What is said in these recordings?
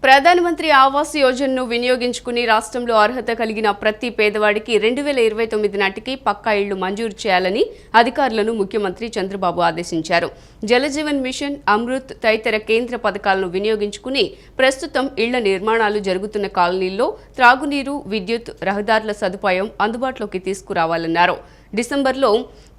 ప్రధానమంత్రి ఆవాస్ యోజనను వినియోగించుకుని రాష్ట్రంలో అర్హత కలిగిన ప్రతి పేదవాడికి 2029 నాటికి పక్కా ఇళ్లు మంజూరు చేయాలని అధికారులను ముఖ్యమంత్రి చంద్రబాబు ఆదేశించారు. జలజీవన్ మిషన్, అమృత్ తదితర కేంద్ర పథకాలను వినియోగించుకుని ప్రస్తుతం ఇళ్ల నిర్మాణాలు జరుగుతున్న కాలనీల్లో త్రాగునీరు, విద్యుత్, రహదారుల సదుపాయం అందుబాటులోకి తీసుకురావాలన్నారు. డిసెంబర్లో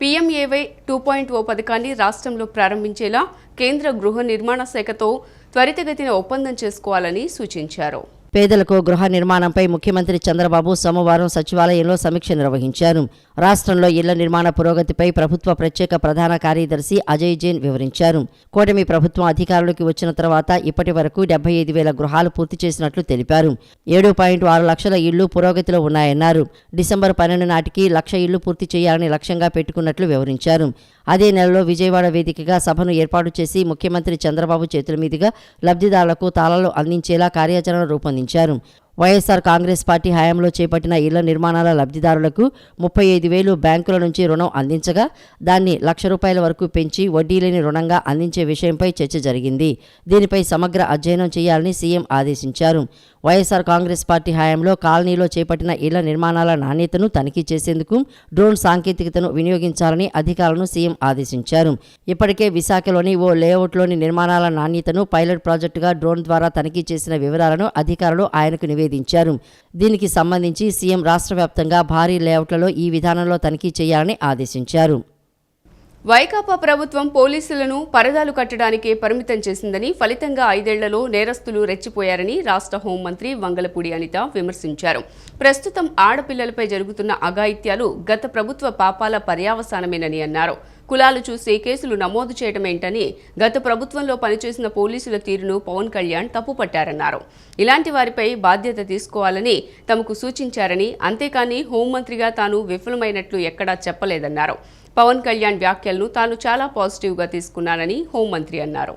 పీఎంఏవై 2.0 పథకాన్ని రాష్ట్రంలో ప్రారంభించేలా కేంద్ర గృహ నిర్మాణ శాఖతో త్వరితగతిన ఒప్పందం చేసుకోవాలని సూచించారు. పేదలకు గృహ నిర్మాణంపై ముఖ్యమంత్రి చంద్రబాబు సోమవారం సచివాలయంలో సమీక్ష నిర్వహించారు. రాష్ట్రంలో ఇళ్ల నిర్మాణ పురోగతిపై ప్రభుత్వ ప్రత్యేక ప్రధాన కార్యదర్శి అజయ్ జైన్ వివరించారు. కూటమి ప్రభుత్వం అధికారులకు వచ్చిన తర్వాత ఇప్పటి వరకు 75,000 గృహాలు పూర్తి చేసినట్లు తెలిపారు. 7.6 లక్షల ఇళ్లు పురోగతిలో ఉన్నాయన్నారు. డిసెంబర్ 12 నాటికి 1,00,000 ఇళ్లు పూర్తి చేయాలని లక్ష్యంగా పెట్టుకున్నట్లు వివరించారు. అదే నెలలో విజయవాడ వేదికగా సభను ఏర్పాటు చేసి ముఖ్యమంత్రి చంద్రబాబు చేతుల మీదుగా లబ్ధిదారులకు తాళాలు అందించేలా కార్యాచరణ రూపొందించారు. వైఎస్ఆర్ కాంగ్రెస్ పార్టీ హయాంలో చేపట్టిన ఇళ్ల నిర్మాణాల లబ్ధిదారులకు 35,000 బ్యాంకుల నుంచి రుణం అందించగా దాన్ని ₹1,00,000 వరకు పెంచి వడ్డీ లేని రుణంగా అందించే విషయంపై చర్చ జరిగింది. దీనిపై సమగ్ర అధ్యయనం చేయాలని సీఎం ఆదేశించారు. వైఎస్ఆర్ కాంగ్రెస్ పార్టీ హయాంలో కాలనీలో చేపట్టిన ఇళ్ల నిర్మాణాల నాణ్యతను తనిఖీ చేసేందుకు డ్రోన్ సాంకేతికతను వినియోగించాలని అధికారులను సీఎం ఆదేశించారు. ఇప్పటికే విశాఖలోని ఓ లేఅవుట్లోని నిర్మాణాల నాణ్యతను పైలట్ ప్రాజెక్టుగా డ్రోన్ ద్వారా తనిఖీ చేసిన వివరాలను అధికారులు ఆయనకు నివేదించారు. దీనికి సంబంధించి సీఎం రాష్ట్ర వ్యాప్తంగా భారీ లేఅవుట్లలో ఈ విధానంలో తనిఖీ చేయాలని ఆదేశించారు. వైకాపా ప్రభుత్వం పోలీసులను పరదాలు కట్టడానికే పరిమితం చేసిందని, ఫలితంగా 5 ఏళ్లలో నేరస్తులు రెచ్చిపోయారని రాష్ట్ర హోంమంత్రి వంగలపూడి అనిత విమర్శించారు. ప్రస్తుతం ఆడపిల్లలపై జరుగుతున్న అఘాయిత్యాలు గత ప్రభుత్వ పాపాల పర్యావసానమేనని అన్నారు. కులాలు చూసి కేసులు నమోదు చేయడమేంటని గత ప్రభుత్వంలో పనిచేసిన పోలీసుల తీరును పవన్ కళ్యాణ్ తప్పుపట్టారన్నారు. ఇలాంటి వారిపై బాధ్యత తీసుకోవాలని తమకు సూచించారని, అంతేకాని హోంమంత్రిగా తాను విఫలమైనట్లు ఎక్కడా చెప్పలేదన్నారు. పవన్ కళ్యాణ్ వ్యాఖ్యలను తాను చాలా పాజిటివ్గా తీసుకున్నానని హోంమంత్రి అన్నారు.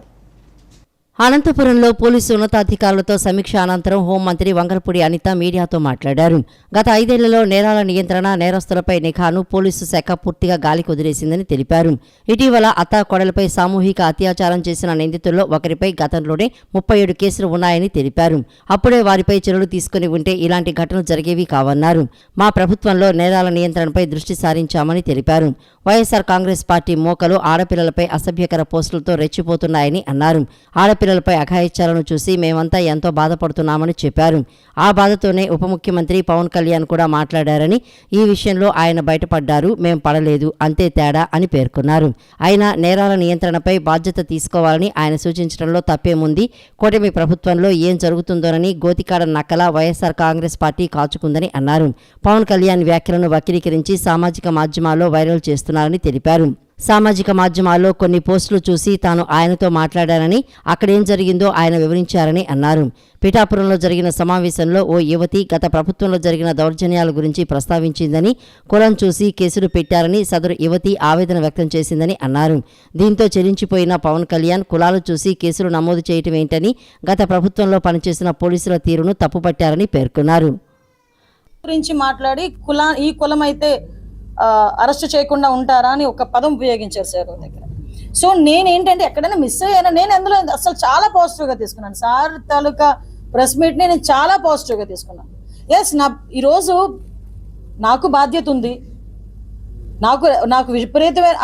అనంతపురంలో పోలీసు ఉన్నతాధికారులతో సమీక్ష అనంతరం హోంమంత్రి వంగలపూడి అనిత మీడియాతో మాట్లాడారు. గత 5 ఏళ్లలో నేరాల నియంత్రణ, నేరస్తులపై నిఘాను పోలీసు శాఖ పూర్తిగా గాలికి వదిలేసిందని తెలిపారు. ఇటీవల అత్తాకోడలపై సామూహిక అత్యాచారం చేసిన నిందితుల్లో ఒకరిపై గతంలోనే 37 కేసులు ఉన్నాయని తెలిపారు. అప్పుడే వారిపై చర్యలు తీసుకుని ఉంటే ఇలాంటి ఘటనలు జరిగేవి కావన్నారు. మా ప్రభుత్వంలో నేరాల నియంత్రణపై దృష్టి సారించామని తెలిపారు. వైఎస్ఆర్ కాంగ్రెస్ పార్టీ మోకలు ఆడపిల్లలపై అసభ్యకర పోస్టులతో రెచ్చిపోతున్నాయని అన్నారు. ఆడపిల్లలపై అఘాయిత్యాలను చూసి మేమంతా ఎంతో బాధపడుతున్నామని చెప్పారు. ఆ బాధతోనే ఉప ముఖ్యమంత్రి పవన్ కళ్యాణ్ కూడా మాట్లాడారని, ఈ విషయంలో ఆయన బయటపడ్డారు, మేం పడలేదు, అంతే తేడా అని పేర్కొన్నారు. అయినా నేరాల నియంత్రణపై బాధ్యత తీసుకోవాలని ఆయన సూచించడంలో తప్పేముంది? కూటమి ప్రభుత్వంలో ఏం జరుగుతుందోనని గోతికాడ నక్కల వైఎస్ఆర్ కాంగ్రెస్ పార్టీ కాచుకుందని అన్నారు. పవన్ కళ్యాణ్ వ్యాఖ్యలను వక్రీకరించి సామాజిక మాధ్యమాల్లో వైరల్ చేస్తున్నారని తెలిపారు. సామాజిక మాధ్యమాల్లో కొన్ని పోస్టులు చూసి తాను ఆయనతో మాట్లాడానని, అక్కడేం జరిగిందో ఆయన వివరించారని అన్నారు. పిఠాపురంలో జరిగిన సమావేశంలో ఓ యువతి గత ప్రభుత్వంలో జరిగిన దౌర్జన్యాల గురించి ప్రస్తావించిందని, కులం చూసి కేసులు పెట్టారని సదరు యువతి ఆవేదన వ్యక్తం చేసిందని అన్నారు. దీంతో చెల్లించిపోయిన పవన్ కళ్యాణ్ కులాలు చూసి కేసులు నమోదు చేయటం ఏంటని గత ప్రభుత్వంలో పనిచేసిన పోలీసుల తీరును తప్పుపట్టారని పేర్కొన్నారు. గురించి మాట్లాడి ఈ కులం అయితే అరెస్ట్ చేయకుండా ఉంటారా అని ఒక పదం ఉపయోగించారు సార్ దగ్గర. సో నేనేంటంటే ఎక్కడైనా మిస్ అయ్యాను, నేను అందులో అసలు చాలా పాజిటివ్గా తీసుకున్నాను. సార్ తాలూకా ప్రెస్ మీట్ని నేను చాలా పాజిటివ్గా తీసుకున్నాను. ఎస్, ఈరోజు నాకు బాధ్యత ఉంది, నాకు విపరీతమైన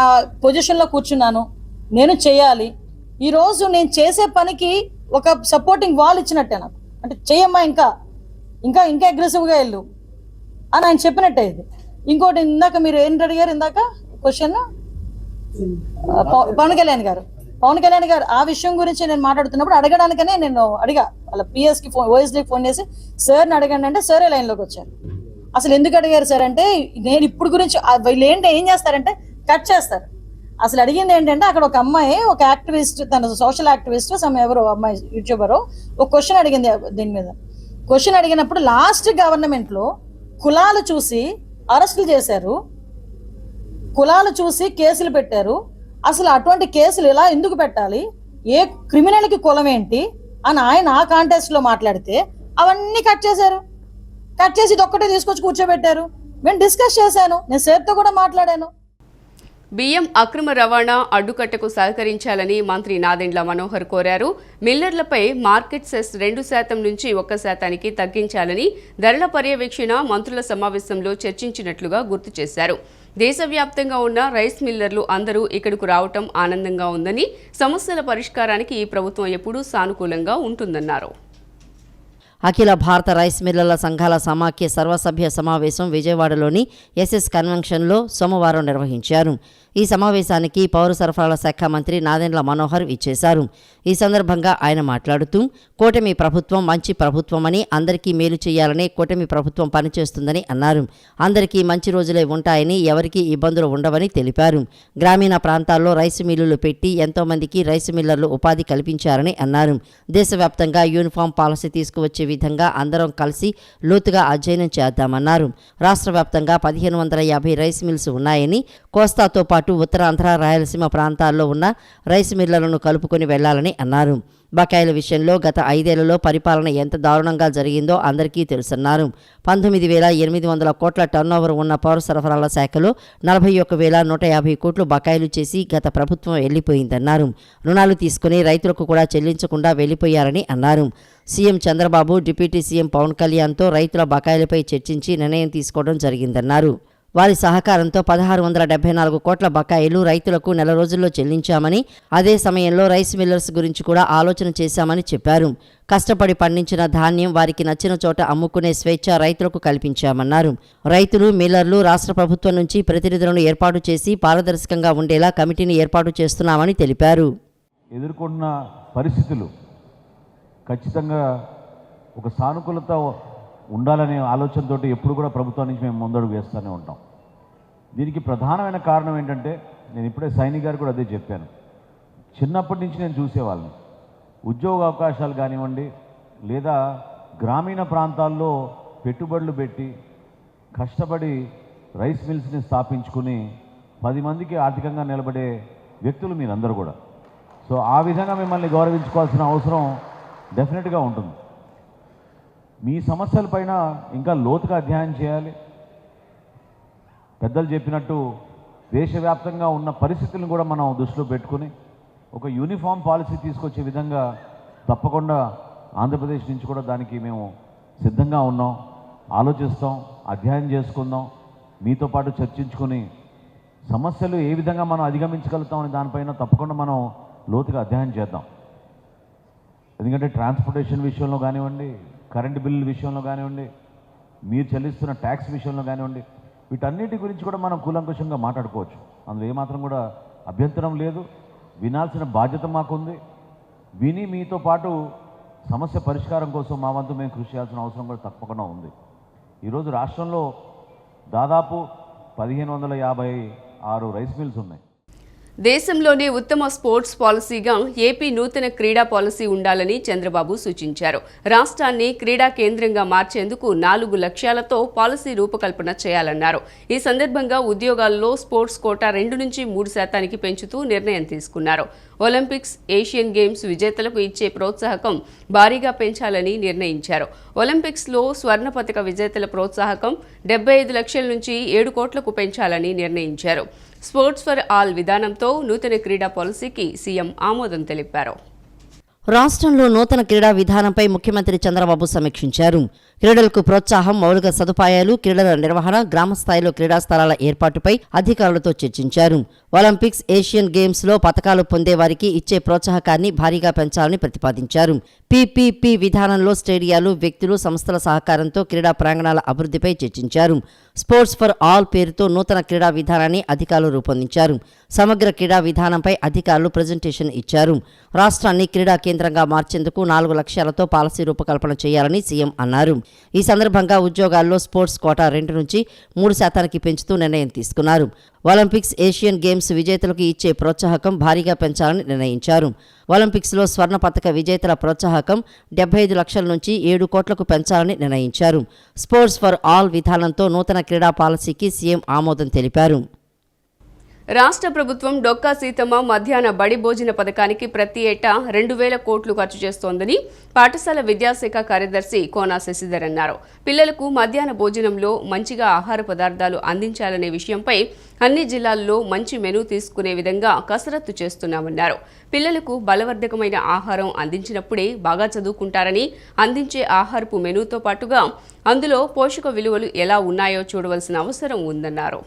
పొజిషన్లో కూర్చున్నాను, నేను చేయాలి. ఈరోజు నేను చేసే పనికి ఒక సపోర్టింగ్ వాల్ ఇచ్చినట్టే నాకు, అంటే చెయ్యమ్మా ఇంకా అగ్రెసివ్గా వెళ్ళు అని ఆయన చెప్పినట్టే. ఇది ఇంకోటి, ఇందాక మీరు ఏంటి అడిగారు, ఇందాక క్వశ్చన్ పవన్ కళ్యాణ్ గారు ఆ విషయం గురించి నేను మాట్లాడుతున్నప్పుడు అడగడానికనే నేను అడిగా. వాళ్ళ పిఎస్కి ఓఎస్డీకి ఫోన్ చేసి సార్ని అడగండి అంటే సరే లైన్లోకి వచ్చారు. అసలు ఎందుకు అడిగారు సార్ అంటే, నేను ఇప్పుడు గురించి వీళ్ళు ఏం చేస్తారంటే కట్ చేస్తారు. అసలు అడిగింది ఏంటంటే, అక్కడ ఒక అమ్మాయి, ఒక యాక్టివిస్ట్, తన సోషల్ యాక్టివిస్ట్ ఎవరో అమ్మాయి యూట్యూబరు ఒక క్వశ్చన్ అడిగింది. దీని మీద క్వశ్చన్ అడిగినప్పుడు లాస్ట్ గవర్నమెంట్లో కులాలు చూసి అరెస్టులు చేశారు, కులాలు చూసి కేసులు పెట్టారు. అసలు అటువంటి కేసులు ఇలా ఎందుకు పెట్టాలి, ఏ క్రిమినల్కి కులం ఏంటి అని ఆయన ఆ కాంటెస్ట్లో మాట్లాడితే అవన్నీ కట్ చేశారు. కట్ చేసి ఇది ఒక్కటే తీసుకొచ్చి కూర్చోబెట్టారు. నేను డిస్కస్ చేశాను, నేను సార్తో కూడా మాట్లాడాను. బియ్యం అక్రమ రవాణా అడ్డుకట్టకు సహకరించాలని మంత్రి నాదెండ్ల మనోహర్ కోరారు. మిల్లర్లపై మార్కెట్ సెస్ 2% నుంచి 1%కి తగ్గించాలని ధరల పర్యవేక్షణ మంత్రుల సమావేశంలో చర్చించినట్లుగా గుర్తు చేశారు. దేశవ్యాప్తంగా ఉన్న రైస్ మిల్లర్లు అందరూ ఇక్కడకు రావటం ఆనందంగా ఉందని, సమస్యల పరిష్కారానికి ఈ ప్రభుత్వం ఎప్పుడూ సానుకూలంగా ఉంటుందన్నారు. అఖిల భారత రైస్ మిల్లర్ల సంఘాల సమాఖ్య సర్వసభ్య సమావేశం విజయవాడలోని ఎస్ఎస్ కన్వెన్షన్లో సోమవారం నిర్వహించారు. ఈ సమావేశానికి పౌర సరఫరాల శాఖ మంత్రి నాదెండ్ల మనోహర్ ఇచ్చేశారు. ఈ సందర్భంగా ఆయన మాట్లాడుతూ కూటమి ప్రభుత్వం మంచి ప్రభుత్వమని, అందరికీ మేలు చేయాలనే కూటమి ప్రభుత్వం పనిచేస్తుందని అన్నారు. అందరికీ మంచి రోజులే ఉంటాయని, ఎవరికీ ఇబ్బందులు ఉండవని తెలిపారు. గ్రామీణ ప్రాంతాల్లో రైసు మిల్లులు పెట్టి ఎంతో మందికి రైసు మిల్లర్లు ఉపాధి కల్పించారని అన్నారు. దేశవ్యాప్తంగా యూనిఫామ్ పాలసీ తీసుకువచ్చే విధంగా అందరం కలిసి లోతుగా అధ్యయనం చేద్దామన్నారు. రాష్ట్ర వ్యాప్తంగా 1550 రైస్ మిల్స్ ఉన్నాయని, కోస్తాతో పాటు ఉత్తరాంధ్ర, రాయలసీమ ప్రాంతాల్లో ఉన్న రైస్ మిల్లర్లను కలుపుకొని వెళ్లాలని అన్నారు. బకాయిల విషయంలో గత 5 ఏళ్లలో పరిపాలన ఎంత దారుణంగా జరిగిందో అందరికీ తెలుసన్నారు. 19,800 కోట్ల టర్నోవర్ ఉన్న పౌర సరఫరాల శాఖలో 41,150 కోట్లు బకాయిలు చేసి గత ప్రభుత్వం వెళ్లిపోయిందన్నారు. రుణాలు తీసుకుని రైతులకు కూడా చెల్లించకుండా వెళ్లిపోయారని అన్నారు. CM Chandrababu, deputy CM Pawan కళ్యాణ్తో రైతుల బకాయిలపై చర్చించి నిర్ణయం తీసుకోవడం జరిగిందన్నారు. వారి సహకారంతో 1,674 కోట్ల బకాయిలు రైతులకు నెల రోజుల్లో చెల్లించామని, అదే సమయంలో రైస్ మిల్లర్స్ గురించి కూడా ఆలోచన చేశామని చెప్పారు. కష్టపడి పండించిన ధాన్యం వారికి నచ్చిన చోట అమ్ముకునే స్వేచ్ఛ రైతులకు కల్పించామన్నారు. రైతులు, మిల్లర్లు రాష్ట్ర ప్రభుత్వం నుంచి ప్రతినిధులను ఏర్పాటు చేసి పారదర్శకంగా ఉండేలా కమిటీని ఏర్పాటు చేస్తున్నామని తెలిపారు. ఎదుర్కొన్న పరిస్థితులు ఖచ్చితంగా ఒక సానుకూలత ఉండాలనే ఆలోచనతో ఎప్పుడు కూడా ప్రభుత్వం నుంచి మేము ముందడుగు వేస్తూనే ఉంటాం. దీనికి ప్రధానమైన కారణం ఏంటంటే, నేను ఇప్పుడే సైని గారు కూడా అదే చెప్పాను. చిన్నప్పటి నుంచి నేను చూసేవాళ్ళని, ఉద్యోగ అవకాశాలు కానివ్వండి, లేదా గ్రామీణ ప్రాంతాల్లో పెట్టుబడులు పెట్టి కష్టపడి రైస్ మిల్స్ని స్థాపించుకుని 10 మందికి ఆర్థికంగా నిలబడే వ్యక్తులు మీరందరూ కూడా. సో ఆ విధంగా మిమ్మల్ని గౌరవించుకోవాల్సిన అవసరం డెఫినెట్గా ఉంటుంది. మీ సమస్యలపైన ఇంకా లోతుగా అధ్యయనం చేయాలి. పెద్దలు చెప్పినట్టు దేశవ్యాప్తంగా ఉన్న పరిస్థితులను కూడా మనం దృష్టిలో పెట్టుకుని ఒక యూనిఫామ్ పాలసీ తీసుకొచ్చే విధంగా తప్పకుండా ఆంధ్రప్రదేశ్ నుంచి కూడా దానికి మేము సిద్ధంగా ఉన్నాం. ఆలోచిస్తాం, అధ్యయనం చేసుకుందాం, మీతో పాటు చర్చించుకొని సమస్యలు ఏ విధంగా మనం అధిగమించగలుగుతామని దానిపైన తప్పకుండా మనం లోతుగా అధ్యయనం చేద్దాం. ఎందుకంటే ట్రాన్స్పోర్టేషన్ విషయంలో కానివ్వండి, కరెంటు బిల్లుల విషయంలో కానివ్వండి, మీరు చెల్లిస్తున్న ట్యాక్స్ విషయంలో కానివ్వండి, వీటన్నిటి గురించి కూడా మనం కూలంకుషంగా మాట్లాడుకోవచ్చు. అందులో ఏమాత్రం కూడా అభ్యంతరం లేదు. వినాల్సిన బాధ్యత మాకుంది. విని మీతో పాటు సమస్య పరిష్కారం కోసం మా వంతు మేము కృషి చేయాల్సిన అవసరం కూడా తప్పకుండా ఉంది. ఈరోజు రాష్ట్రంలో దాదాపు 1,556 రైస్ మిల్స్ ఉన్నాయి. దేశంలోనే ఉత్తమ స్పోర్ట్స్ పాలసీగా ఏపీ నూతన క్రీడా పాలసీ ఉండాలని చంద్రబాబు సూచించారు. రాష్ట్రాన్ని క్రీడా కేంద్రంగా మార్చేందుకు 4 లక్ష్యాలతో పాలసీ రూపకల్పన చేయాలన్నారు. ఈ సందర్భంగా ఉద్యోగాల్లో స్పోర్ట్స్ కోటా 2 నుంచి 3% పెంచుతూ నిర్ణయం తీసుకున్నారు. ఒలింపిక్స్, ఏషియన్ గేమ్స్ విజేతలకు ఇచ్చే ప్రోత్సాహకం భారీగా పెంచాలని నిర్ణయించారు. ఒలింపిక్స్లో స్వర్ణ పతక విజేతల ప్రోత్సాహకం 75 లక్షల నుంచి 7 కోట్లకు పెంచాలని నిర్ణయించారు. స్పోర్ట్స్ ఫర్ ఆల్ విధానంతో నూతన క్రీడా పాలసీకి సీఎం ఆమోదం తెలిపారు. రాష్ట్రంలో నూతన క్రీడా విధానంపై ముఖ్యమంత్రి చంద్రబాబు సమీక్షించారు. క్రీడలకు ప్రోత్సాహం, మౌలిక సదుపాయాలు, క్రీడల నిర్వహణ, గ్రామ స్థాయిలో క్రీడా స్థలాల ఏర్పాటుపై అధికారులతో చర్చించారు. ఒలింపిక్స్, ఏషియన్ గేమ్స్ లో పతకాలు పొందే వారికి ఇచ్చే ప్రోత్సాహకాన్ని భారీగా పెంచాలని ప్రతిపాదించారు. పీపీపీ విధానంలో స్టేడియాలు, వ్యక్తులు, సంస్థల సహకారంతో క్రీడా ప్రాంగణాల అభివృద్ధిపై చర్చించారు. స్పోర్ట్స్ ఫర్ ఆల్ పేరుతో నూతన క్రీడా విధానాన్ని అధికారులు రూపొందించారు. సమగ్ర క్రీడా విధానంపై అధికారులు ప్రజెంటేషన్ ఇచ్చారు. రాష్ట్రాన్ని క్రీడా కేంద్రంగా మార్చేందుకు 4 లక్ష్యాలతో పాలసీ రూపకల్పన చేయాలని సీఎం అన్నారు. ఈ సందర్భంగా ఉద్యోగాల్లో స్పోర్ట్స్ కోటా 2 నుంచి 3% పెంచుతూ నిర్ణయం తీసుకున్నారు. ఒలింపిక్స్, ఏషియన్ గేమ్స్ విజేతలకు ఇచ్చే ప్రోత్సాహకం భారీగా పెంచాలని నిర్ణయించారు. ఒలింపిక్స్లో స్వర్ణ పతక విజేతల ప్రోత్సాహకం 75 లక్షల నుంచి 7 కోట్లకు పెంచాలని నిర్ణయించారు. స్పోర్ట్స్ ఫర్ ఆల్ విధానంతో నూతన క్రీడా పాలసీకి సీఎం ఆమోదం తెలిపారు. రాష్ట్ర ప్రభుత్వం డొక్కా సీతమ్మ మధ్యాహ్న బడి భోజన పథకానికి ప్రతి ఏటా 2,000 కోట్లు ఖర్చు చేస్తోందని పాఠశాల విద్యాశాఖ కార్యదర్శి కోనా శశిధర్ అన్నారు. పిల్లలకు మధ్యాహ్న భోజనంలో మంచిగా ఆహార పదార్థాలు అందించాలనే విషయంపై అన్ని జిల్లాల్లో మంచి మెనూ తీసుకునే విధంగా కసరత్తు చేస్తున్నామన్నారు. పిల్లలకు బలవర్ధకమైన ఆహారం అందించినప్పుడే బాగా చదువుకుంటారని, అందించే ఆహారపు మెనూతో పాటుగా అందులో పోషక విలువలు ఎలా ఉన్నాయో చూడవలసిన అవసరం ఉందన్నారు.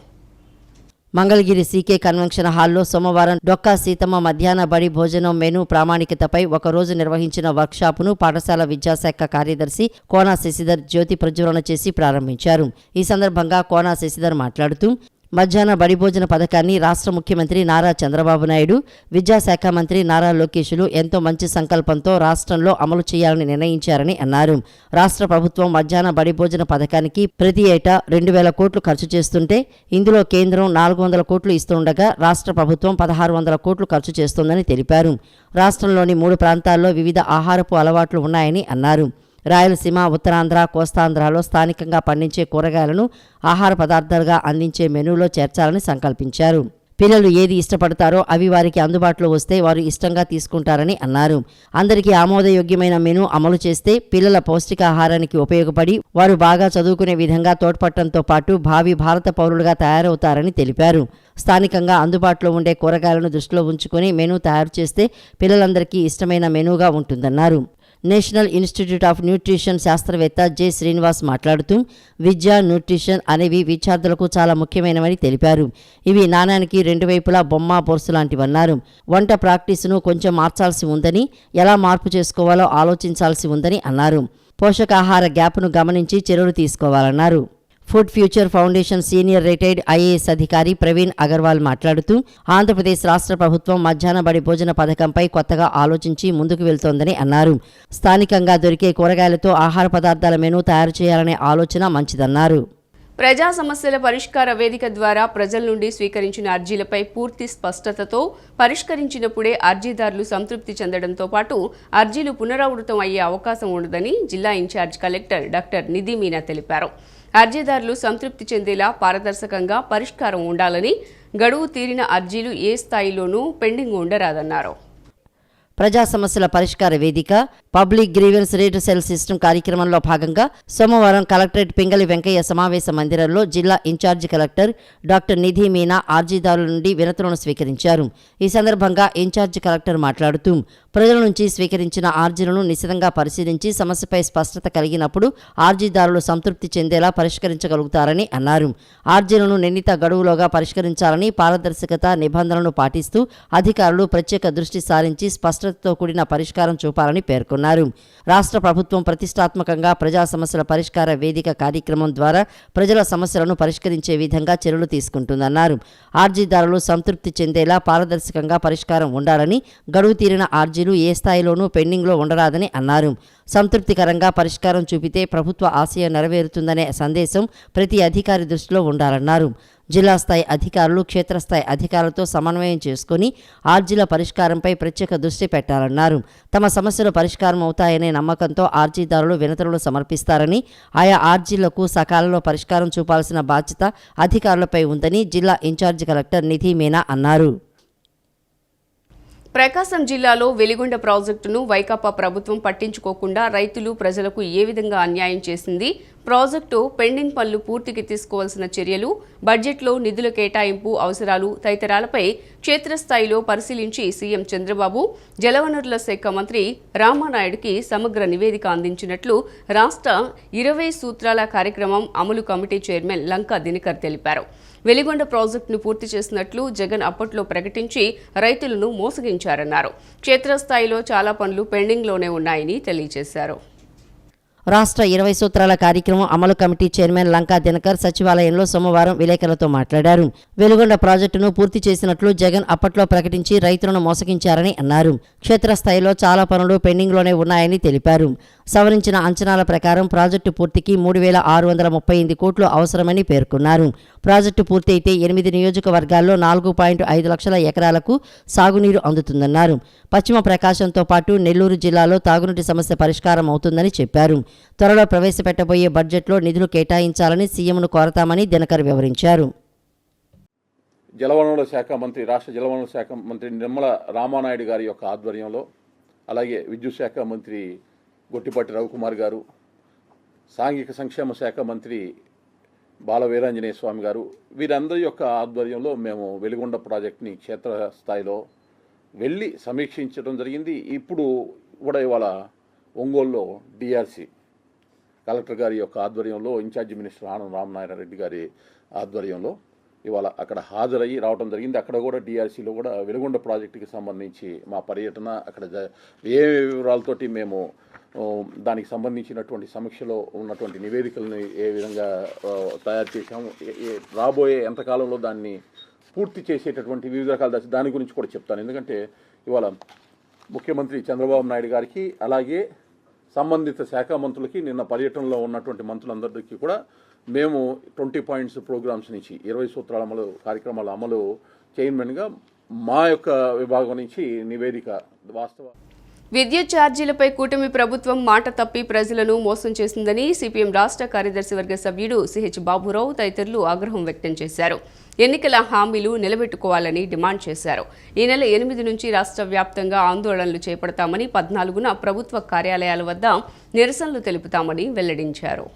మంగళగిరి సీకే కన్వెన్షన్ హాల్లో సోమవారం డొక్కా సీతమ్మ మధ్యాహ్న బడి భోజనం మెనూ ప్రామాణికతపై ఒకరోజు నిర్వహించిన వర్క్షాపును పాఠశాల విద్యాశాఖ కార్యదర్శి కోనా శశిధర్ జ్యోతి ప్రజ్వలన చేసి ప్రారంభించారు. ఈ సందర్భంగా కోనా శశిధర్ మాట్లాడుతూ మధ్యాహ్న బడి భోజన పథకాన్ని రాష్ట్ర ముఖ్యమంత్రి నారా చంద్రబాబు నాయుడు, విద్యాశాఖ మంత్రి నారా లోకేష్లు ఎంతో మంచి సంకల్పంతో రాష్ట్రంలో అమలు చేయాలని నిర్ణయించారని అన్నారు. రాష్ట్ర ప్రభుత్వం మధ్యాహ్న బడి భోజన పథకానికి ప్రతి ఏటా 2,000 కోట్లు ఖర్చు చేస్తుంటే ఇందులో కేంద్రం 400 కోట్లు ఇస్తుండగా రాష్ట్ర ప్రభుత్వం 1,600 కోట్లు ఖర్చు చేస్తోందని తెలిపారు. రాష్ట్రంలోని 3 ప్రాంతాల్లో వివిధ ఆహారపు అలవాట్లు ఉన్నాయని అన్నారు. రాయలసీమ, ఉత్తరాంధ్ర, కోస్తాంధ్రలో స్థానికంగా పండించే కూరగాయలను ఆహార పదార్థాలుగా అందించే మెనూలో చేర్చాలని సంకల్పించారు. పిల్లలు ఏది ఇష్టపడతారో అవి వారికి అందుబాటులో వస్తే వారు ఇష్టంగా తీసుకుంటారని అన్నారు. అందరికీ ఆమోదయోగ్యమైన మెనూ అమలు చేస్తే పిల్లల పౌష్టికాహారానికి ఉపయోగపడి వారు బాగా చదువుకునే విధంగా తోడ్పడటంతో పాటు భావి భారత పౌరులుగా తయారవుతారని తెలిపారు. స్థానికంగా అందుబాటులో ఉండే కూరగాయలను దృష్టిలో ఉంచుకొని మెనూ తయారు చేస్తే పిల్లలందరికీ ఇష్టమైన మెనూగా ఉంటుందన్నారు. నేషనల్ ఇన్స్టిట్యూట్ ఆఫ్ న్యూట్రిషన్ శాస్త్రవేత్త జె శ్రీనివాస్ మాట్లాడుతూ విద్య, న్యూట్రిషన్ అనేవి విద్యార్థులకు చాలా ముఖ్యమైనవని తెలిపారు. ఇవి నాణానికి 2 వైపులా బొమ్మ, బొరుసు లాంటివన్నారు. వంట ప్రాక్టీసును కొంచెం మార్చాల్సి ఉందని, ఎలా మార్పు చేసుకోవాలో ఆలోచించాల్సి ఉందని అన్నారు. పోషకాహార గ్యాప్ను గమనించి చర్యలు తీసుకోవాలన్నారు. Food future foundation senior retired IAS అధికారి ప్రవీణ్ అగర్వాల్ మాట్లాడుతూ ఆంధ్రప్రదేశ్ రాష్ట్ర ప్రభుత్వం మధ్యాహ్న బడి భోజన పథకంపై కొత్తగా ఆలోచించి ముందుకు వెళ్తోందని అన్నారు. స్థానికంగా దొరికే కూరగాయలతో ఆహార పదార్థాల మెనూ తయారు చేయాలనే ఆలోచన మంచిదన్నారు. ప్రజా సమస్యల పరిష్కార వేదిక ద్వారా ప్రజల నుండి స్వీకరించిన అర్జీలపై పూర్తి స్పష్టతతో పరిష్కరించినప్పుడే అర్జీదారులు సంతృప్తి చెందడంతో పాటు అర్జీలు పునరావృతం అయ్యే అవకాశం ఉండదని జిల్లా ఇన్ఛార్జ్ కలెక్టర్ డాక్టర్ నిధి మీనా తెలిపారు. అర్జీదారులు సంతృప్తి చెందేలా పారదర్శకంగా పరిష్కారం ఉండాలని, గడువు తీరిన అర్జీలు ఏ స్థాయిలోనూ పెండింగ్ ఉండరాదన్నారు. ప్రజా సమస్యల పరిష్కార వేదిక పబ్లిక్ గ్రీవెన్స్ రిడ్రెసల్ సిస్టమ్ కార్యక్రమంలో భాగంగా సోమవారం కలెక్టరేట్ పింగళి వెంకయ్య సమావేశ మందిరంలో జిల్లా ఇన్ఛార్జి కలెక్టర్ డాక్టర్ నిధి మీనా అర్జీదారుల నుండి వినతులను స్వీకరించారు. ఈ సందర్భంగా ఇన్ఛార్జి కలెక్టర్ మాట్లాడుతూ ప్రజల నుంచి స్వీకరించిన అర్జీలను నిశితంగా పరిశీలించి సమస్యపై స్పష్టత కలిగినప్పుడు అర్జీదారులు సంతృప్తి చెందేలా పరిష్కరించగలుగుతారని అన్నారు. అర్జీలను నిర్ణీత గడువులోగా పరిష్కరించాలని పారదర్శకత నిబంధనలను పాటిస్తూ అధికారులు ప్రత్యేక దృష్టి సారించి స్పష్టతతో కూడిన పరిష్కారం చూపాలని పేర్కొన్నారు. రాష్ట్ర ప్రభుత్వం ప్రతిష్టాత్మకంగా ప్రజా సమస్యల పరిష్కార వేదిక కార్యక్రమం ద్వారా ప్రజల సమస్యలను పరిష్కరించే విధంగా చర్యలు తీసుకుంటుందన్నారు. అర్జీదారులు సంతృప్తి చెందేలా పారదర్శకంగా పరిష్కారం ఉండాలని, గడువు తీరిన అర్జీలు ఏ స్థాయిలోనూ పెండింగ్లో ఉండరాదని అన్నారు. సంతృప్తికరంగా పరిష్కారం చూపితే ప్రభుత్వ ఆశయం నెరవేరుతుందనే సందేశం ప్రతి అధికారి దృష్టిలో ఉండాలన్నారు. జిల్లా స్థాయి అధికారులు క్షేత్రస్థాయి అధికారులతో సమన్వయం చేసుకుని అర్జీల పరిష్కారంపై ప్రత్యేక దృష్టి పెట్టాలన్నారు. తమ సమస్యలు పరిష్కారం అవుతాయనే నమ్మకంతో అర్జీదారులు వినతులను సమర్పిస్తారని, ఆయా అర్జీలకు సకాలంలో పరిష్కారం చూపాల్సిన బాధ్యత అధికారులపై ఉందని జిల్లా ఇన్ఛార్జి కలెక్టర్ నిధి మీనా అన్నారు. ప్రకాశం జిల్లాలో వెలిగొండ ప్రాజెక్టును వైకాపా ప్రభుత్వం పట్టించుకోకుండా రైతులు, ప్రజలకు ఏ విధంగా అన్యాయం చేసింది, ప్రాజెక్టు పెండింగ్ పనులు పూర్తికి తీసుకోవాల్సిన చర్యలు, బడ్జెట్లో నిధుల కేటాయింపు అవసరాలు తదితరాలపై క్షేత్రస్థాయిలో పరిశీలించి సీఎం చంద్రబాబు, జలవనరుల శాఖ మంత్రి రామానాయుడుకి సమగ్ర నివేదిక అందించినట్లు రాష్ట్ర 20 సూత్రాల కార్యక్రమం అమలు కమిటీ చైర్మన్ లంకా దినకర్ తెలిపారు. వెలిగొండ ప్రాజెక్టును పూర్తి చేసినట్లు జగన్ అప్పట్లో ప్రకటించి రైతులను మోసగించారన్నారు. క్షేత్రస్థాయిలో చాలా పనులు పెండింగ్లోనే ఉన్నాయని తెలియజేశారు. రాష్ట్ర 20 సూత్రాల కార్యక్రమం అమలు కమిటీ చైర్మన్ లంకా దినకర్ సచివాలయంలో సోమవారం విలేకరులతో మాట్లాడారు. వెలుగొండ ప్రాజెక్టును పూర్తి చేసినట్లు జగన్ అప్పట్లో ప్రకటించి రైతులను మోసగించారని అన్నారు. క్షేత్రస్థాయిలో చాలా పనులు పెండింగ్లోనే ఉన్నాయని తెలిపారు. సవరించిన అంచనాల ప్రకారం ప్రాజెక్టు పూర్తికి 3,638 కోట్లు అవసరమని పేర్కొన్నారు. ప్రాజెక్టు పూర్తి అయితే 8 నియోజకవర్గాల్లో 4.5 లక్షల ఎకరాలకు సాగునీరు అందుతుందన్నారు. పశ్చిమ ప్రకాశంతో పాటు నెల్లూరు జిల్లాలో తాగునీటి సమస్య పరిష్కారం అవుతుందని చెప్పారు. త్వరలో ప్రవేశపెట్టబోయే బడ్జెట్లో నిధులు కేటాయించాలని సీఎంను కోరతామని దినకర్ వివరించారు. జలవనరుల శాఖ మంత్రి, రాష్ట్ర జలవనరుల శాఖ మంత్రి నిమ్మల రామానాయుడు గారి యొక్క ఆధ్వర్యంలో, అలాగే విద్యుత్ శాఖ మంత్రి గొట్టిపాటి రవికుమార్ గారు, సాంఘిక సంక్షేమ శాఖ మంత్రి బాల వీరాంజనేయ స్వామి గారు, వీరందరి యొక్క ఆధ్వర్యంలో మేము వెలిగొండ ప్రాజెక్ట్ని క్షేత్రస్థాయిలో వెళ్ళి సమీక్షించడం జరిగింది. ఇప్పుడు కూడా ఇవాళ ఒంగోలులో డిఆర్సి కలెక్టర్ గారి యొక్క ఆధ్వర్యంలో, ఇన్ఛార్జి మినిస్టర్ ఆనం రామనారాయణ రెడ్డి గారి ఆధ్వర్యంలో ఇవాళ అక్కడ హాజరయ్యి రావడం జరిగింది. అక్కడ కూడా డిఆర్సీలో కూడా వెలుగొండ ప్రాజెక్టుకి సంబంధించి మా పర్యటన, అక్కడ ఏ వివరాలతోటి మేము దానికి సంబంధించినటువంటి సమీక్షలో ఉన్నటువంటి నివేదికలను ఏ విధంగా తయారు చేశాము, రాబోయే ఎంతకాలంలో దాన్ని పూర్తి చేసేటటువంటి వివిధ రకాల దాని గురించి కూడా చెప్తాను. ఎందుకంటే ఇవాళ ముఖ్యమంత్రి చంద్రబాబు నాయుడు గారికి, అలాగే సంబంధిత శాఖ మంత్రులకి, నిన్న పర్యటనలో ఉన్నటువంటి మంత్రులందరికీ కూడా మేము 20 పాయింట్స్ ప్రోగ్రామ్స్ నుంచి 20 సూత్రాల అమలు కార్యక్రమాల అమలు చైర్మన్గా మా యొక్క విభాగం నుంచి నివేదిక వాస్తవ విద్యుత్ ఛార్జీలపై కూటమి ప్రభుత్వం మాట తప్పి ప్రజలను మోసం చేసిందని సిపిఎం రాష్ట్ర కార్యదర్శి వర్గ సభ్యుడు సిహెచ్ బాబురావు తదితరులు ఆగ్రహం వ్యక్తం చేశారు. ఎన్నికల హామీలు నిలబెట్టుకోవాలని డిమాండ్ చేశారు. ఈ నెల 8 నుంచి రాష్ట్ర వ్యాప్తంగా ఆందోళనలు చేపడతామని, 14న ప్రభుత్వ కార్యాలయాల వద్ద నిరసనలు తెలుపుతామని వెల్లడించారు.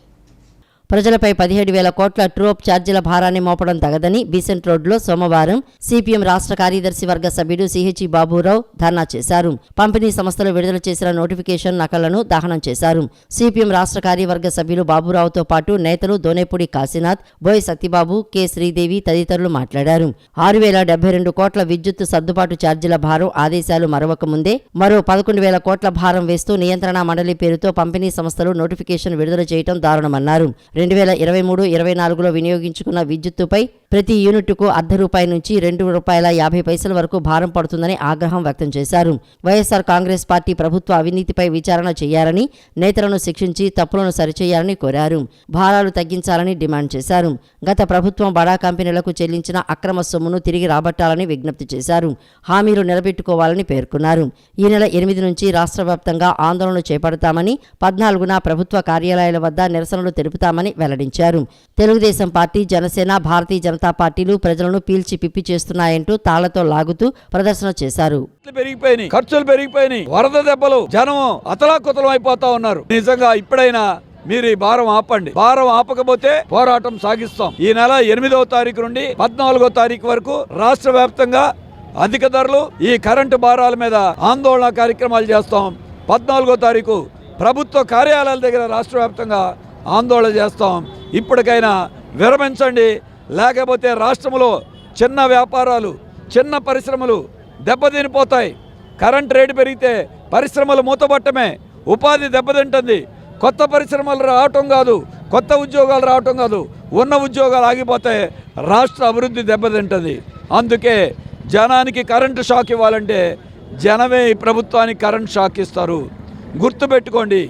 ప్రజలపై 17,000 కోట్ల ట్రూఅప్ ఛార్జీల భారాన్ని మోపడం తగదని బీసెంట్ రోడ్లో సోమవారం సిపిఎం రాష్ట్ర కార్యదర్శి వర్గ సభ్యుడు సిహెచ్ బాబురావు ధర్నా చేశారు. పంపిణీ సంస్థలు విడుదల చేసిన నోటిఫికేషన్ నకళ్లను దహనం చేశారు. సిపిఎం రాష్ట్ర కార్యవర్గ సభ్యులు బాబురావుతో పాటు నేతలు దోనేపూడి కాశీనాథ్, బోయ్ సత్యబాబు, కె శ్రీదేవి తదితరులు మాట్లాడారు. 6,072 కోట్ల విద్యుత్ సర్దుబాటు ఛార్జీల భారం ఆదేశాలు మరవక ముందే మరో 11,000 కోట్ల భారం వేస్తూ నియంత్రణ మండలి పేరుతో పంపిణీ సంస్థలు నోటిఫికేషన్ విడుదల చేయడం దారుణమన్నారు. 2023-24లో వినియోగించుకున్న విద్యుత్తుపై ప్రతి యూనిట్కు ₹0.5 నుంచి ₹2.50 వరకు భారం పడుతుందని ఆగ్రహం వ్యక్తం చేశారు. వైఎస్ఆర్ కాంగ్రెస్ పార్టీ ప్రభుత్వ అవినీతిపై విచారణ చేయాలని, నేతలను శిక్షించి తప్పులను సరిచేయాలని కోరారు. భారాలు తగ్గించాలని డిమాండ్ చేశారు. గత ప్రభుత్వం బడా కంపెనీలకు చెల్లించిన అక్రమ సొమ్మును తిరిగి రాబట్టాలని విజ్ఞప్తి చేశారు. హామీలు నిలబెట్టుకోవాలని పేర్కొన్నారు. ఈ నెల 8 నుంచి రాష్ట్ర వ్యాప్తంగా ఆందోళనలు చేపడతామని, 14న ప్రభుత్వ కార్యాలయాల వద్ద నిరసనలు తెలుపుతామని వెల్లడించారు. తెలుగుదేశం పార్టీ, జనసేన, భారతీయ జనతా పార్టీలు ప్రజలను పీల్చి పిప్పి చేస్తున్నాయంటూ తాళ్లతో లాగుతూ ప్రదర్శన చేశారు. ఖర్చులు పెరిగిపోయినాయి, వరద దెబ్బలు, జనం అతలాకుతలం అయిపోతా ఉన్నారు. నిజంగా ఇప్పుడైనా మీరు ఈ భారం ఆపండి. భారం ఆపకపోతే పోరాటం సాగిస్తాం. ఈ నెల 8వ తారీఖు నుండి 14వ తారీఖు వరకు రాష్ట్ర వ్యాప్తంగా అధిక ధరలు, ఈ కరెంటు భారాల మీద ఆందోళన కార్యక్రమాలు చేస్తాం. 14వ తారీఖు ప్రభుత్వ కార్యాలయాల దగ్గర రాష్ట్ర వ్యాప్తంగా ఆందోళన చేస్తాం. ఇప్పటికైనా విరమించండి, లేకపోతే రాష్ట్రంలో చిన్న వ్యాపారాలు, చిన్న పరిశ్రమలు దెబ్బతినిపోతాయి. కరెంట్ రేటు పెరిగితే పరిశ్రమలు మూతపట్టమే, ఉపాధి దెబ్బతింటుంది. కొత్త పరిశ్రమలు రావటం కాదు, కొత్త ఉద్యోగాలు రావటం కాదు, ఉన్న ఉద్యోగాలు ఆగిపోతాయి, రాష్ట్ర అభివృద్ధి దెబ్బతింటుంది. అందుకే జనానికి కరెంటు షాక్ ఇవ్వాలంటే జనమే ఈ ప్రభుత్వానికి కరెంట్ షాక్ ఇస్తారు. గుర్తుపెట్టుకోండి,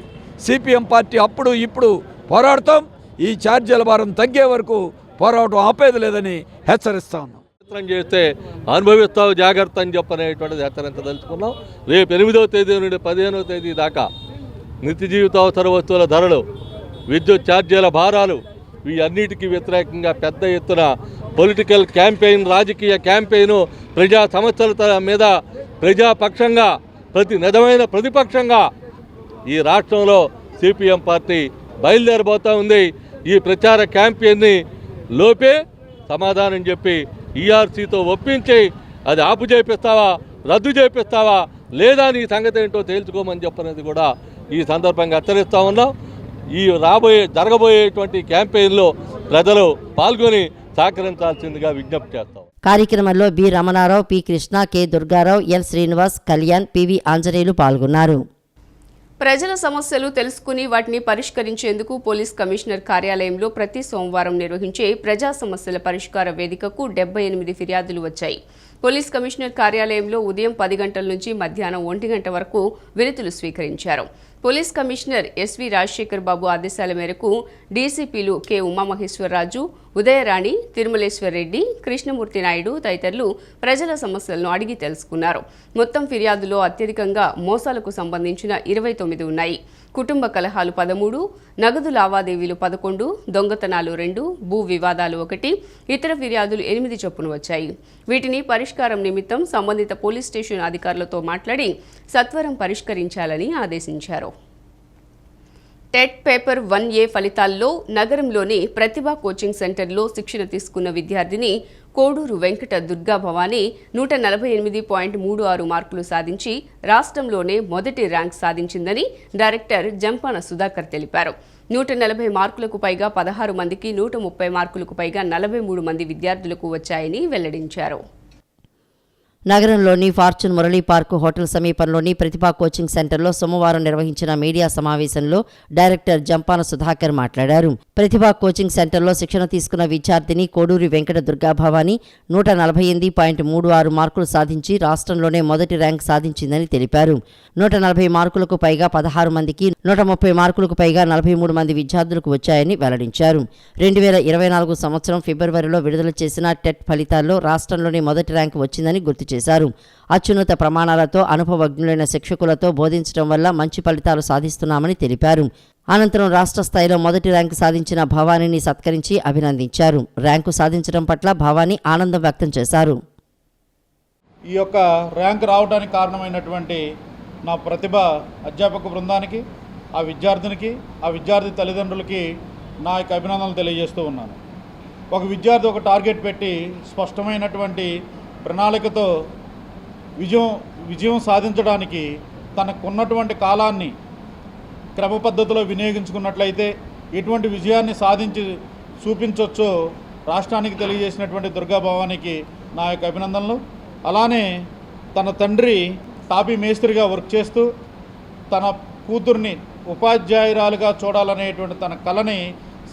సిపిఎం పార్టీ అప్పుడు ఇప్పుడు పోరాడతాం. ఈ ఛార్జీల భారం తగ్గే వరకు పోరాటం ఆపేది లేదని హెచ్చరిస్తా ఉన్నాం. చేస్తే అనుభవిస్తావు జాగ్రత్త అని చెప్పనేటువంటిది హెచ్చరించదలుచుకున్నాం. రేపు 8వ తేదీ నుండి 15వ తేదీ దాకా నిత్య జీవితావసర వస్తువుల ధరలు, విద్యుత్ ఛార్జీల భారాలు, వీటన్నిటికీ వ్యతిరేకంగా పెద్ద ఎత్తున పొలిటికల్ క్యాంపెయిన్, రాజకీయ క్యాంపెయిన్, ప్రజా సమస్యల మీద ప్రజాపక్షంగా, ప్రతి నిజమైన ప్రతిపక్షంగా ఈ రాష్ట్రంలో సిపిఎం పార్టీ బయలుదేరబోతూ ఉంది. ఈ ప్రచార క్యాంపెయిన్ని లోపే సమాధానం చెప్పి ఈఆర్సీతో ఒప్పించి అది ఆపు చేపిస్తావా, రద్దు చేపిస్తావా, లేదా నీ సంగతి ఏంటో తేల్చుకోమని చెప్పనేది కూడా ఈ సందర్భంగా హెచ్చరిస్తూ ఉన్నాం. ఈ జరగబోయేటువంటి క్యాంపెయిన్లో ప్రజలు పాల్గొని సహకరించాల్సిందిగా విజ్ఞప్తి చేస్తాం. కార్యక్రమంలో B Ramana Rao, P Krishna, K Durga Rao, N Srinivas, Kalyan, PV Anjaneyulu పాల్గొన్నారు. ప్రజల సమస్యలు తెలుసుకుని వాటిని పరిష్కరించేందుకు పోలీస్ కమిషనర్ కార్యాలయంలో ప్రతి సోమవారం నిర్వహించే ప్రజా సమస్యల పరిష్కార వేదికకు 78 ఫిర్యాదులు వచ్చాయి. పోలీస్ కమిషనర్ కార్యాలయంలో ఉదయం 10 గంటల నుంచి మధ్యాహ్నం 1 గంట వరకు వినతులు స్వీకరించారు. పోలీస్ కమిషనర్ ఎస్వి రాజశేఖర్ బాబు ఆదేశాల మేరకు డీసీపీలు కె ఉమామహేశ్వరరాజు, ఉదయరాణి, తిరుమలేశ్వర్ రెడ్డి, కృష్ణమూర్తి నాయుడు తదితరులు ప్రజల సమస్యలను అడిగి తెలుసుకున్నారు. మొత్తం ఫిర్యాదులో అత్యధికంగా మోసాలకు సంబంధించిన 29 ఉన్నాయి. కుటుంబ కలహాలు 13, నగదు లావాదేవీలు 11, దొంగతనాలు 2, భూ వివాదాలు 1, ఇతర ఫిర్యాదులు 8 చొప్పున వచ్చాయి. వీటిని పరిష్కారం నిమిత్తం సంబంధిత పోలీస్ స్టేషన్ అధికారులతో మాట్లాడి సత్వరం పరిష్కరించాలని ఆదేశించారు. టెట్ పేపర్ 1A ఫలితాల్లో నగరంలోని ప్రతిభా కోచింగ్ సెంటర్లో శిక్షణ తీసుకున్న విద్యార్థిని కోడూరు వెంకట దుర్గా భవానీ 148.36 మార్కులు సాధించి రాష్ట్రంలోనే మొదటి ర్యాంక్ సాధించిందని డైరెక్టర్ జంపాన సుధాకర్ తెలిపారు. 140 మార్కులకు పైగా 16 మందికి, 130 మార్కులకు పైగా 43 మంది విద్యార్థులకు వచ్చాయని వెల్లడించారు. నగరంలోని ఫార్చ్యూన్ మురళీ పార్కు హోటల్ సమీపంలోని ప్రతిభా కోచింగ్ సెంటర్లో సోమవారం నిర్వహించిన మీడియా సమావేశంలో డైరెక్టర్ జంపాన సుధాకర్ మాట్లాడారు. ప్రతిభా కోచింగ్ సెంటర్లో శిక్షణ తీసుకున్న విద్యార్థిని కోడూరి వెంకట దుర్గా భవానీ 148.36 మార్కులు సాధించి రాష్ట్రంలోనే మొదటి ర్యాంక్ సాధించిందని తెలిపారు. 140 మార్కులకు పైగా 16 మందికి, 130 మార్కులకు పైగా 43 మంది విద్యార్థులకు వచ్చాయని వెల్లడించారు. 2024 సంవత్సరం ఫిబ్రవరిలో విడుదల చేసిన టెట్ ఫలితాల్లో రాష్ట్రంలోనే మొదటి ర్యాంకు వచ్చిందని గుర్తు చేశారు. అత్యున్నత ప్రమాణాలతో అనుభవజ్ఞులైన శిక్షకులతో బోధించడం వల్ల మంచి ఫలితాలు సాధిస్తున్నామని తెలిపారు. అనంతరం రాష్ట్ర స్థాయిలో మొదటి ర్యాంకు సాధించిన భవానీని సత్కరించి అభినందించారు. ర్యాంకు సాధించడం పట్ల భవానీ ఆనందం వ్యక్తం చేశారు. ఈ యొక్క ర్యాంక్ రావడానికి కారణమైనటువంటి నా ప్రతిభ అధ్యాపక బృందానికి, ఆ విద్యార్థినికి, ఆ విద్యార్థి తల్లిదండ్రులకి నా యొక్క అభినందనలు తెలియజేస్తూ ఉన్నాను. ఒక విద్యార్థి ఒక టార్గెట్ పెట్టి స్పష్టమైనటువంటి ప్రణాళికతో విజయం సాధించడానికి తనకున్నటువంటి కాలాన్ని క్రమ పద్ధతిలో వినియోగించుకున్నట్లయితే ఎటువంటి విజయాన్ని సాధించి చూపించవచ్చో రాష్ట్రానికి తెలియజేసినటువంటి దుర్గా భవానీకి నా యొక్క అభినందనలు. అలానే తన తండ్రి టాపీ మేస్త్రిగా వర్క్ చేస్తూ తన కూతుర్ని ఉపాధ్యాయురాలుగా చూడాలనేటువంటి తన కళని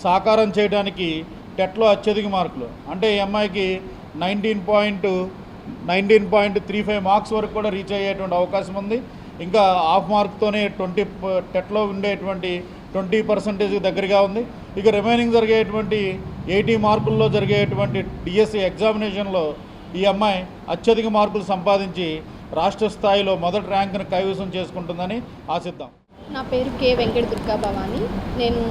సాకారం చేయడానికి టెట్లో అత్యధిక మార్కులు, అంటే ఈ అమ్మాయికి 19.35 మార్క్స్ వరకు కూడా రీచ్ అయ్యేటువంటి అవకాశం ఉంది. ఇంకా హాఫ్ మార్క్తోనే టెట్లో ఉండేటువంటి 20% దగ్గరగా ఉంది. ఇక రిమైనింగ్ జరిగేటువంటి 80 మార్కుల్లో జరిగేటువంటి డిఎస్సి ఎగ్జామినేషన్లో ఈ అమ్మాయి అత్యధిక మార్కులు సంపాదించి రాష్ట్ర స్థాయిలో మొదటి ర్యాంకును కైవసం చేసుకుంటుందని ఆశిద్దాం. నా పేరు కే వెంకట దుర్గా భవానీ. నేను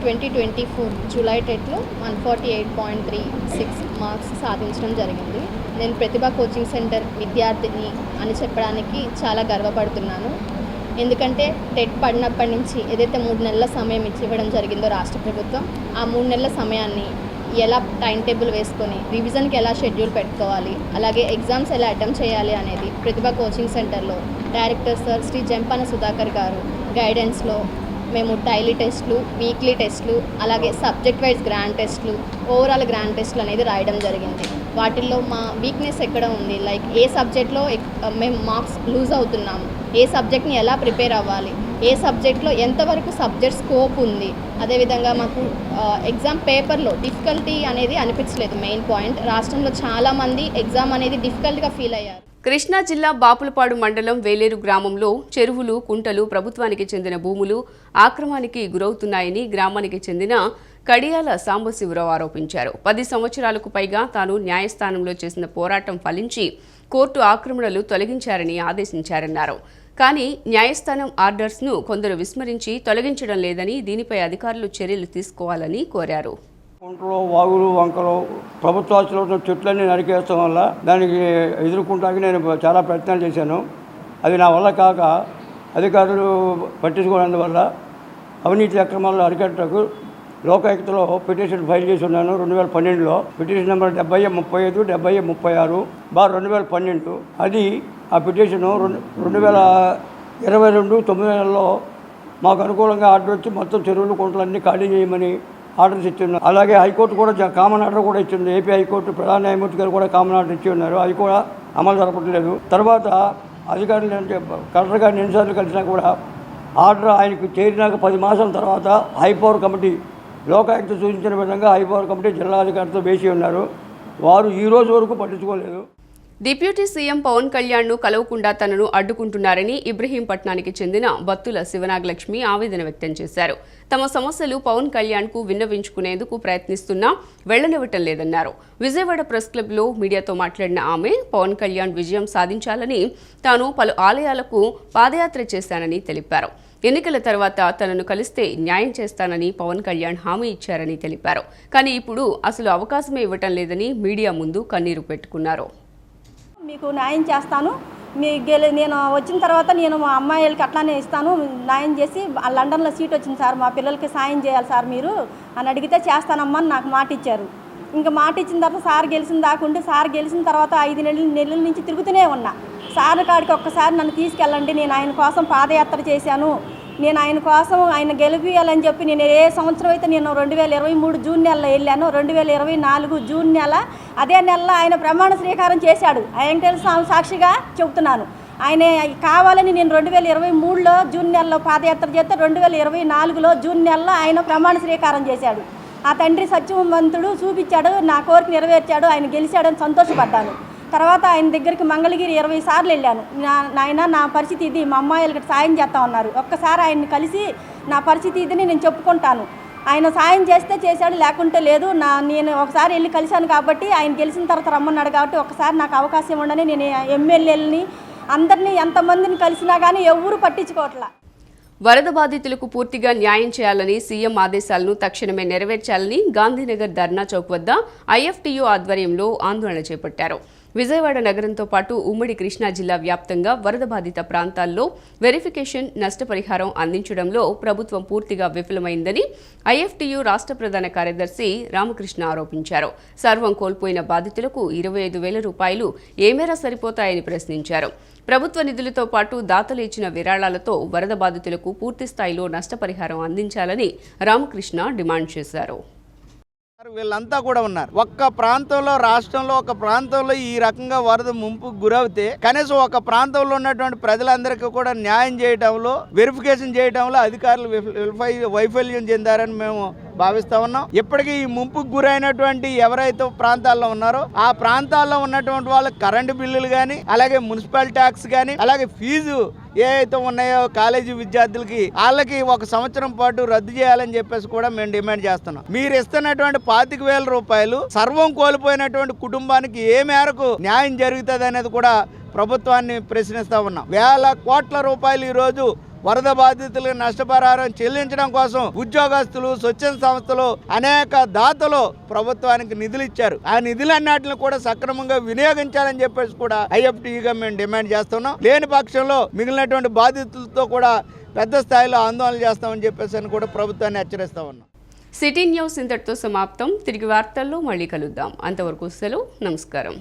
2024 జూలై టెట్లో 148.36 మార్క్స్ సాధించడం జరిగింది. నేను ప్రతిభా కోచింగ్ సెంటర్ విద్యార్థిని అని చెప్పడానికి చాలా గర్వపడుతున్నాను. ఎందుకంటే టెట్ పడినప్పటి నుంచి ఏదైతే 3 నెలల సమయం ఇవ్వడం జరిగిందో రాష్ట్ర ప్రభుత్వం, ఆ 3 నెలల సమయాన్ని ఎలా టైం టేబుల్ వేసుకొని రివిజన్కి ఎలా షెడ్యూల్ పెట్టుకోవాలి, అలాగే ఎగ్జామ్స్ ఎలా అటెంప్ట్ చేయాలి అనేది ప్రతిభా కోచింగ్ సెంటర్లో డైరెక్టర్ సార్ శ్రీ జంపాన సుధాకర్ గారు గైడెన్స్లో మేము డైలీ టెస్ట్లు, వీక్లీ టెస్ట్లు, అలాగే సబ్జెక్ట్ వైజ్ గ్రాండ్ టెస్ట్లు, ఓవరాల్ గ్రాండ్ టెస్ట్లు అనేది రాయడం జరిగింది. వాటిల్లో మా వీక్నెస్ ఎక్కడ ఉంది, లైక్ ఏ సబ్జెక్ట్లో మేము మార్క్స్ లూజ్ అవుతున్నాము, ఏ సబ్జెక్ట్ని ఎలా ప్రిపేర్ అవ్వాలి, ఏ సబ్జెక్ట్లో ఎంతవరకు సబ్జెక్ట్ స్కోప్ ఉంది, అదేవిధంగా మాకు ఎగ్జామ్ పేపర్లో డిఫికల్టీ అనేది అనిపించలేదు. మెయిన్ పాయింట్, రాష్ట్రంలో చాలామంది ఎగ్జామ్ అనేది డిఫికల్ట్గా ఫీల్ అయ్యారు. కృష్ణా జిల్లా బాపులపాడు మండలం వేలేరు గ్రామంలో చెరువులు, కుంటలు, ప్రభుత్వానికి చెందిన భూములు ఆక్రమణకి గురవుతున్నాయని గ్రామానికి చెందిన కడియాల సాంబశివరావు ఆరోపించారు. 10 సంవత్సరాలకు పైగా తాను న్యాయస్థానంలో చేసిన పోరాటం ఫలించి కోర్టు ఆక్రమణలు తొలగించారని ఆదేశించారన్నారు. కానీ న్యాయస్థానం ఆర్డర్స్ను కొందరు విస్మరించి తొలగించడం లేదని, దీనిపై అధికారులు చర్యలు తీసుకోవాలని కోరారు. కుంటలు, వాగులు, వంకలు ప్రభుత్వాస్తులో ఉన్న చెట్లన్నీ నరికేయడం వల్ల దానికి ఎదుర్కొంటానికి నేను చాలా ప్రయత్నాలు చేశాను. అది నా వల్ల కాక అధికారులు పట్టించుకోవడం అవినీతి అక్రమాలను అరికట్టకు లోకాయుక్తలో పిటిషన్ ఫైల్ చేసి ఉన్నాను. 2012లో పిటిషన్ నెంబర్ 7035 7036/2012. అది ఆ పిటిషను 2022 9 నెలల్లో మాకు అనుకూలంగా ఆర్డర్ వచ్చి మొత్తం చెరువులు, కుంటలన్నీ ఖాళీ చేయమని ఆర్డర్స్ ఇచ్చి. అలాగే హైకోర్టు కూడా కామన్ ఆర్డర్ కూడా ఇచ్చింది. ఏపీ హైకోర్టు ప్రధాన న్యాయమూర్తి గారు కూడా కామన్ ఆర్డర్ ఇచ్చి ఉన్నారు. అది కూడా అమలు జరపట్లేదు. తర్వాత అధికారులు అంటే కలెక్టర్ గారిని ఎన్నిసార్లు కలిసినా కూడా ఆర్డర్ ఆయనకు చేరినాక 10 మాసాల తర్వాత హైపవర్ కమిటీ లోకాయుక్త సూచించిన విధంగా హైపవర్ కమిటీ జిల్లాధికారితో వేసి ఉన్నారు. వారు ఈ రోజు వరకు పట్టించుకోలేదు. డిప్యూటీ సీఎం పవన్ కళ్యాణ్ను కలవకుండా తనను అడ్డుకుంటున్నారని ఇబ్రహీంపట్నానికి చెందిన బత్తుల శివనాగలక్ష్మి ఆవేదన వ్యక్తం చేశారు. తమ సమస్యలు పవన్ కళ్యాణ్కు విన్నవించుకునేందుకు ప్రయత్నిస్తున్నా వెళ్లనివ్వటం లేదన్నారు. విజయవాడ ప్రెస్ క్లబ్లో మీడియాతో మాట్లాడిన ఆమె పవన్ కళ్యాణ్ విజయం సాధించాలని తాను పలు ఆలయాలకు పాదయాత్ర చేశానని తెలిపారు. ఎన్నికల తర్వాత తనను కలిస్తే న్యాయం చేస్తానని పవన్ కళ్యాణ్ హామీ ఇచ్చారని తెలిపారు. కానీ ఇప్పుడు అసలు అవకాశమే ఇవ్వటం లేదని మీడియా ముందు కన్నీరు పెట్టుకున్నారు. మీకు న్యాయం చేస్తాను, నేను వచ్చిన తర్వాత నేను మా అమ్మాయిలకి అట్లానే ఇస్తాను, న్యాయం చేసి లండన్లో సీట్ వచ్చింది సార్, మా పిల్లలకి సాయం చేయాలి సార్ మీరు అని అడిగితే చేస్తానమ్మా అని నాకు మాట ఇచ్చారు. ఇంకా మాట ఇచ్చిన తర్వాత సార్ గెలిచిన దాకుంటే సార్ గెలిచిన తర్వాత 5 నెలల నుంచి తిరుగుతూనే ఉన్నా. సార్ కాడికి ఒక్కసారి నన్ను తీసుకెళ్ళండి, నేను ఆయన కోసం పాదయాత్ర చేశాను, నేను ఆయన కోసం ఆయన గెలిపియాలని చెప్పి నేను ఏ సంవత్సరం అయితే నేను 2023 జూన్ నెలలో వెళ్ళాను, 2024 జూన్ నెల అదే నెలలో ఆయన ప్రమాణ స్వీకారం చేశాడు. వెంకటేశ్వర స్వామి సాక్షిగా చెబుతున్నాను, ఆయన కావాలని నేను 2023లో జూన్ నెలలో పాదయాత్ర చేస్తే 2024లో జూన్ నెలలో ఆయన ప్రమాణ స్వీకారం చేశాడు. ఆ తండ్రి సత్యవంతుడు చూపించాడు, నా కోరిక నెరవేర్చాడు, ఆయన గెలిచాడని సంతోషపడ్డాను. తర్వాత ఆయన దగ్గరికి మంగళగిరి 20 సార్లు వెళ్ళాను. నాయన నా పరిస్థితి ఇది, మా అమ్మాయిలకి సాయం చేస్తా ఉన్నారు, ఒక్కసారి ఆయన్ని కలిసి నా పరిస్థితి ఇదిని నేను చెప్పుకుంటాను. ఆయన సాయం చేస్తే చేశాడు, లేకుంటే లేదు. నేను ఒకసారి వెళ్ళి కలిశాను కాబట్టి ఆయన గెలిచిన తర్వాత రమ్మన్నాడు కాబట్టి ఒకసారి నాకు అవకాశం ఉండని నేను ఎమ్మెల్యేలని అందరినీ ఎంతమందిని కలిసినా కానీ ఎవరు పట్టించుకోవట్లా. వరద బాధితులకు పూర్తిగా న్యాయం చేయాలని సీఎం ఆదేశాలను తక్షణమే నెరవేర్చాలని గాంధీనగర్ ధర్నా చౌక్ వద్ద ఐఎఫ్టీయూ ఆధ్వర్యంలో ఆందోళన చేపట్టారు. విజయవాడ నగరంతో పాటు ఉమ్మడి కృష్ణా జిల్లా వ్యాప్తంగా వరద బాధిత ప్రాంతాల్లో వెరిఫికేషన్, నష్టపరిహారం అందించడంలో ప్రభుత్వం పూర్తిగా విఫలమైందని ఐఎఫ్టీయూ రాష్ట్ర ప్రధాన కార్యదర్శి రామకృష్ణ ఆరోపించారు. సర్వం కోల్పోయిన బాధితులకు 25,000 రూపాయలు ఏ మేర సరిపోతాయని ప్రశ్నించారు. ప్రభుత్వ నిధులతో పాటు దాతలు ఇచ్చిన విరాళాలతో వరద బాధితులకు పూర్తి స్థాయిలో నష్టపరిహారం అందించాలని రామకృష్ణ డిమాండ్ చేశారు. వీళ్ళంతా కూడా ఉన్నారు. ఒక్క ప్రాంతంలో, రాష్ట్రంలో ఒక ప్రాంతంలో ఈ రకంగా వరద ముంపుకు గురవుతే కనీసం ఒక ప్రాంతంలో ఉన్నటువంటి ప్రజలందరికీ కూడా న్యాయం చేయడంలో, వెరిఫికేషన్ చేయడంలో అధికారులు వైఫల్యం చెందారని మేము భావిస్తా ఉన్నాం. ఇప్పటికీ ఈ ముంపుకు గురైనటువంటి ఎవరైతే ప్రాంతాల్లో ఉన్నారో ఆ ప్రాంతాల్లో ఉన్నటువంటి వాళ్ళకి కరెంటు బిల్లులు కానీ, అలాగే మున్సిపల్ ట్యాక్స్ కానీ, అలాగే ఫీజు ఏ అయితే ఉన్నాయో కాలేజీ విద్యార్థులకి వాళ్ళకి 1 సంవత్సరం పాటు రద్దు చేయాలని చెప్పేసి కూడా మేము డిమాండ్ చేస్తున్నాం. మీరు ఇస్తున్నటువంటి 25,000 రూపాయలు సర్వం కోల్పోయినటువంటి కుటుంబానికి ఏ మేరకు న్యాయం జరుగుతుంది అనేది కూడా ప్రభుత్వాన్ని ప్రశ్నిస్తా ఉన్నాం. వేల కోట్ల రూపాయలు ఈ రోజు వరద బాధితులకు నష్టపరిహారం చెల్లించడం కోసం ఉద్యోగస్తులు, స్వచ్ఛంద సంస్థలు, అనేక దాతలు ప్రభుత్వానికి నిధులు ఇచ్చారు. ఆ నిధులన్నిటిని కూడా సక్రమంగా వినియోగించాలని చెప్పేసి కూడా ఐఎఫ్టీగా మేము డిమాండ్ చేస్తున్నాం. లేని పక్షంలో మిగిలినటువంటి బాధితులతో కూడా పెద్ద స్థాయిలో ఆందోళన చేస్తామని చెప్పేసి కూడా ప్రభుత్వాన్ని హెచ్చరిస్తా ఉన్నాం. సిటీ న్యూస్ ఇంతటితో సమాప్తం. తిరిగి వార్తల్లో మళ్ళీ కలుద్దాం. అంతవరకు సెలవు. నమస్కారం.